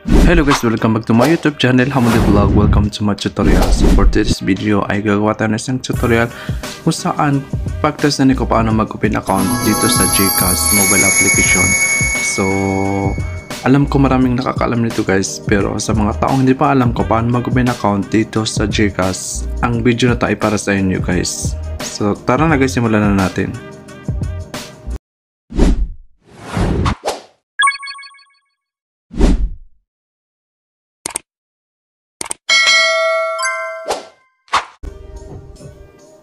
Hello guys, welcome back to my YouTube channel, Hamundi Vlog. Welcome to my tutorial. So for this video ay gagawa tayo ng isang tutorial kung saan pagtestan ko paano mag-open account dito sa GCash mobile application. So alam ko maraming nakakaalam nito guys, pero sa mga taong hindi pa alam ko paano mag-open account dito sa GCash, ang video na to ay para sa inyo guys. So tara na guys, simulan na natin.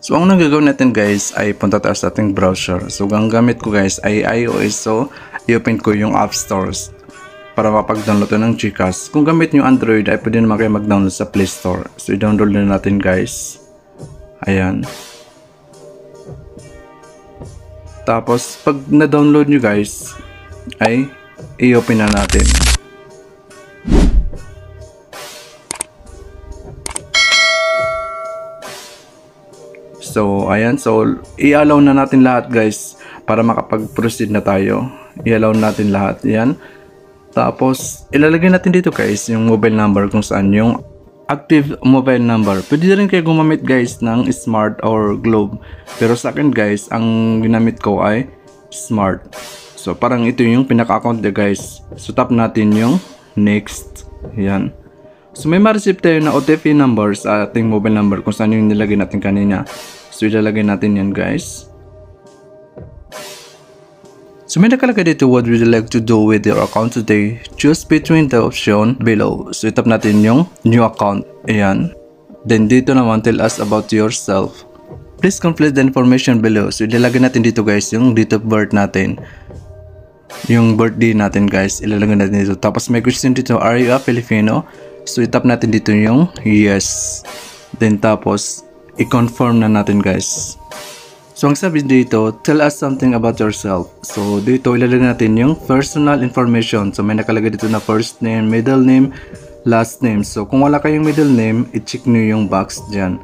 So ang nagagawin natin guys ay punta tayo sa ating browser. So ang gamit ko guys ay iOS, so i-open ko yung App Stores para mapag-download ng GCash. Kung gamit nyo Android ay pwede naman kayo mag-download sa Play Store. So i-download na natin guys. Ayan. Tapos pag na-download nyo guys ay i-open na natin. So ayan, so i-allow na natin lahat guys para makapag-proceed na tayo. I-allow natin lahat, yan. Tapos ilalagay natin dito guys yung mobile number, kung saan yung active mobile number. Pwede rin kayo gumamit guys ng Smart or Globe, pero sa akin guys ang ginamit ko ay Smart. So parang ito yung pinaka-account niya guys. So tap natin yung next, yan. So may ma-receive tayo na OTP number sa ating mobile number kung saan yung nilagay natin kanina. So ilalagay natin yan guys. So may nakalagay dito, what would you like to do with your account today? Choose between the option below. So itap natin yung new account. Ayan. Then dito naman, tell us about yourself. Please complete the information below. So ilalagay natin dito guys yung date of birth natin. Yung birthday natin guys, ilalagay natin dito. Tapos may question dito, are you a Filipino? So itap natin dito yung yes. Then tapos i-confirm na natin guys. So ang sabi dito, tell us something about yourself. So dito ilalagay natin yung personal information. So may nakalagay dito na first name, middle name, last name. So kung wala kayong middle name, i-check nyo yung box dyan.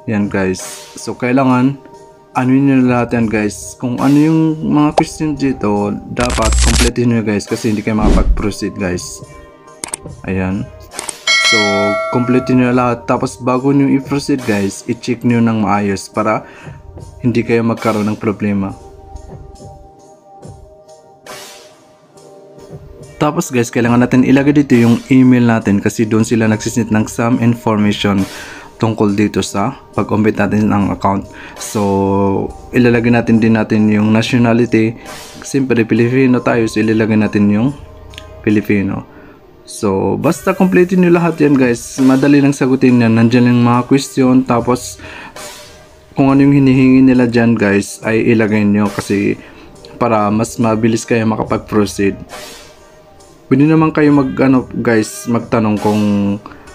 Yan guys. So kailangan ano nyo lahat yan guys. Kung ano yung mga questions dito, dapat complete nyo guys, kasi hindi kayo makapag-proceed guys. Ayan. So, complete nyo lahat. Tapos bago nyo i-proceed guys, i-check nyo ng maayos para hindi kayo magkaroon ng problema. Tapos guys, kailangan natin ilagay dito yung email natin, kasi doon sila nagsisend ng some information tungkol dito sa pag-open natin ng account. So, ilalagay natin din yung nationality. Siyempre, Pilipino tayo, so ilalagay natin yung Pilipino. So, basta complete nyo lahat yan guys. Madali lang sagutin yan. Nandyan yung mga question. Tapos, kung ano yung hinihingi nila dyan guys, ay ilagay nyo, kasi para mas mabilis kayo makapag-proceed. Pwede naman kayo magtanong kung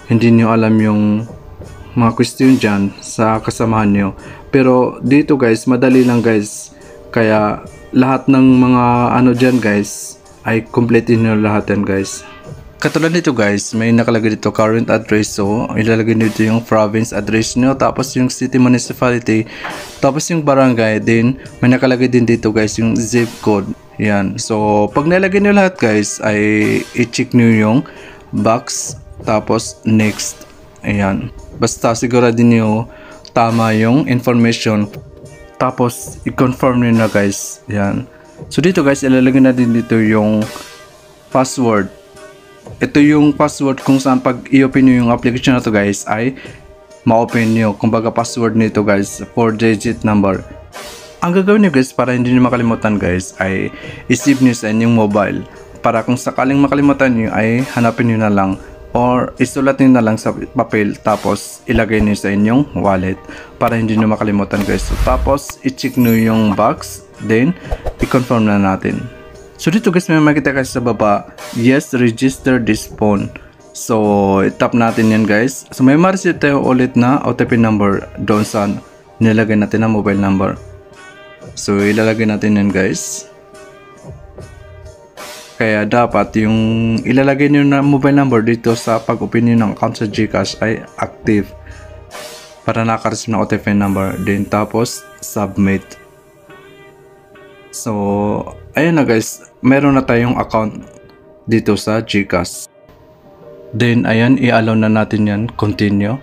hindi nyo alam yung mga question dyan sa kasamahan nyo. Pero dito guys, madali lang guys. Kaya lahat ng mga dyan guys, ay complete nyo lahat yan guys. Katulad nito guys, may nakalagay dito current address. So ilalagay dito yung province address nyo, tapos yung city municipality, tapos yung barangay. Din may nakalagay din dito guys yung zip code. Yan. So pag nalagay nyo lahat guys, ay i-check nyo yung box, tapos next. Ayan. Basta siguradin nyo tama yung information, tapos i-confirm nyo na guys. Yan. So dito guys, ilalagay na din dito yung password. Ito yung password kung saan pag i-open nyo yung application na to guys, ay ma-open nyo. Kumbaga password nito guys, 4-digit number. Ang gagawin nyo guys para hindi nyo makalimutan guys, ay i-save nyo sa inyong mobile. Para kung sakaling makalimutan nyo, ay hanapin nyo na lang or isulat nyo na lang sa papel, tapos ilagay nyo sa inyong wallet para hindi nyo makalimutan guys. So, tapos i-check nyo yung box, then i-confirm na natin. So dito guys, may makita guys sa baba, yes, register this phone. So i-tap natin yan guys. So may ma-receive tayo ulit na OTP number doon sa nilagay natin na mobile number. So ilalagay natin yan guys. Kaya dapat yung ilalagay nyo na mobile number dito sa pag-open nyo ng account sa GCash ay active, para naka-receive ng OTP number. Then tapos submit. So ayun na guys, meron na tayong account dito sa GCash. Then ayan, i-allow na natin yan, continue.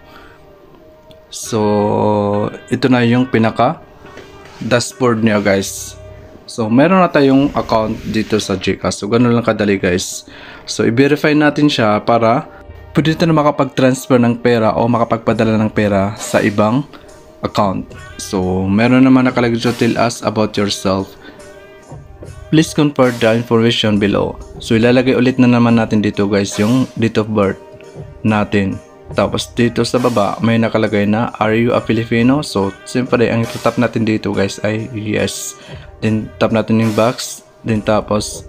So ito na yung pinaka dashboard niya guys. So meron na tayong account dito sa GCash. So ganun lang kadali guys. So i-verify natin siya para pwede na makapag-transfer ng pera o makapagpadala ng pera sa ibang account. So meron naman nakalagay dito, tell us about yourself. Please confirm the information below. So ilalagay ulit na naman natin dito guys yung date of birth natin. Tapos dito sa baba may nakalagay na are you a Filipino? So siyempre ang itatap natin dito guys ay yes. Then tap natin yung box. Then tapos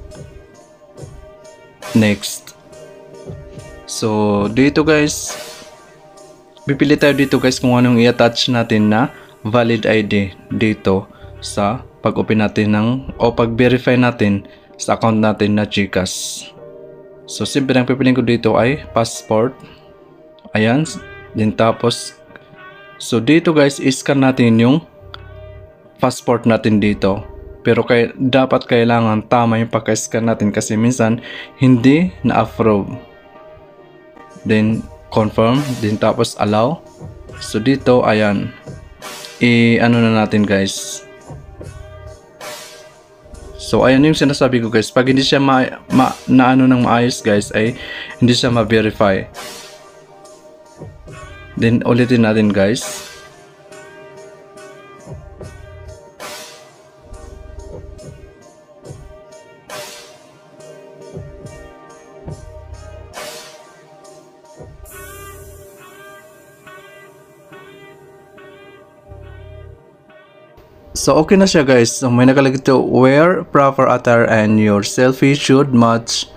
next. So dito guys pipili tayo dito guys kung anong i-attach natin na valid ID dito sa pag-open natin ng o pag-verify natin sa account natin na GCash. So simple ang pipiliin ko dito ay passport. Ayan, din tapos so dito guys i-scan natin yung passport natin dito. Pero dapat kailangan tama yung pagka-scan natin kasi minsan hindi na-approve. Then confirm, din tapos allow. So dito ayan, ano na natin guys. So ayan yung sinasabi ko guys, pag hindi siya naano ng maayos guys ay hindi siya ma-verify. Then ulitin natin guys. So okay na siya guys. So may nakalagay dito, wear proper attire and your selfie should match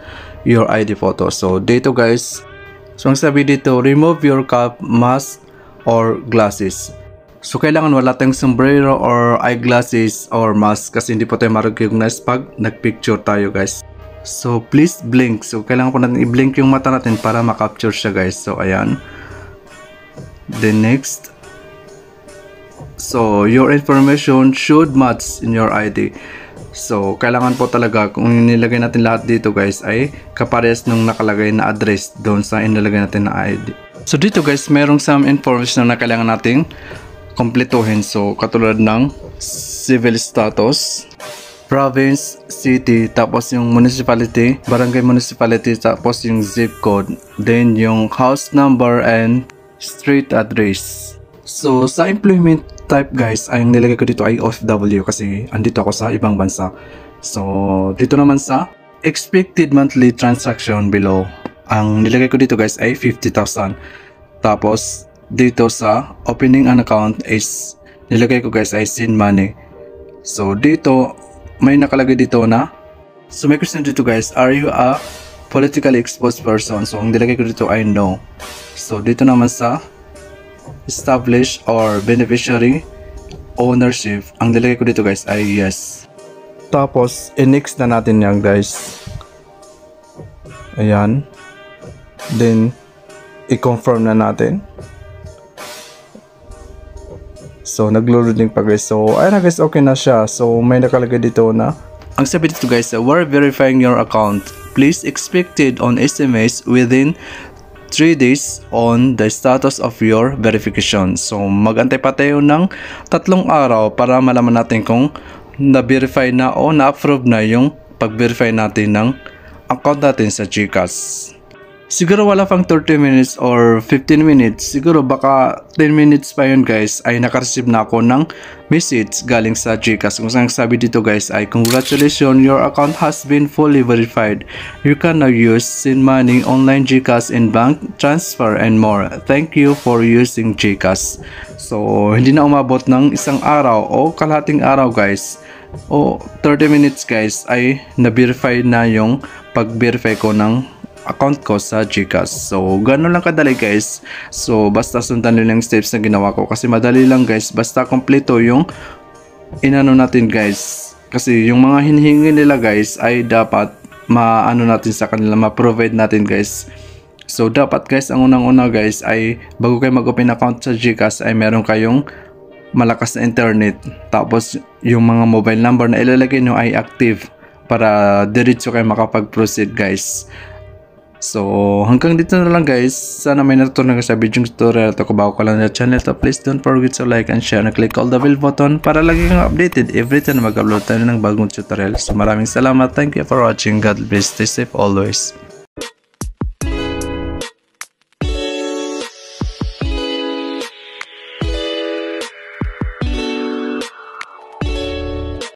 your ID photo. So dito guys, so ang sabi dito, remove your cap, mask or glasses. So kailangan wala tayong sombrero or eyeglasses or mask kasi hindi po tayo ma-recognize pag nagpicture tayo guys. So please blink. So kailangan po natin i-blink yung mata natin para ma-capture siya guys. So ayan. Then next. So your information should match in your ID. So kailangan po talaga kung nilagay natin lahat dito guys ay kaparehas nung nakalagay na address doon sa inilagay natin na ID. So dito guys merong some information na kailangan nating kumpletuhin. So katulad ng civil status, province, city, tapos yung municipality, barangay municipality, tapos yung zip code, then yung house number and street address. So sa employment type guys, ay ang nilagay ko dito ay OFW kasi andito ako sa ibang bansa. So dito naman sa expected monthly transaction below, ang nilagay ko dito guys ay 50,000. Tapos dito sa opening an account is nilagay ko guys ay send money. So dito may nakalagay dito na, so may question dito guys, are you a politically exposed person? So ang nilagay ko dito ay no. So dito naman sa establish or beneficiary ownership, ang nilagay ko dito guys ay yes. Tapos i-next na natin yan guys. Ayan. Then i-confirm na natin. So naglo-loading pa guys. So ayun na guys, okay na siya. So may nakalagay dito na, ang sabi dito guys, we're verifying your account. Please expected on SMS within 3 days on the status of your verification. So magantay pa tayo ng 3 araw para malaman natin kung na-verify na o na-approve na yung pag-verify natin ng account natin sa GCash. Siguro wala pang 30 minutes or 15 minutes, siguro baka 10 minutes pa yun guys, ay nakareceive na ako ng message galing sa GCash. Kung saan sabi dito guys ay, congratulations, your account has been fully verified. You can now use send money, online GCash and bank transfer and more. Thank you for using GCash. So hindi na umabot ng 1 araw o kalahating araw guys, o 30 minutes guys, ay na-verify na yung pag-verify ko ng account ko sa GCash. So gano'n lang kadali guys. So basta sundan nyo lang steps na ginawa ko kasi madali lang guys, basta kompleto yung inano natin guys. Kasi yung mga hinihingi nila guys ay dapat maano natin sa kanila, ma-provide natin guys. So dapat guys, ang unang-una guys ay bago kayo mag-open account sa GCash ay meron kayong malakas na internet. Tapos yung mga mobile number na ilalagay nyo ay active para diretso kayo makapag-proceed guys. So, hanggang dito na lang guys. Sana may natutunan ka sa video tutorial to. Kung bago ka lang na channel to, please don't forget to like and share and click all the bell button para lagi kang updated every time na mag-upload tayo ng bagong tutorial. So, maraming salamat. Thank you for watching. God bless. Stay safe always.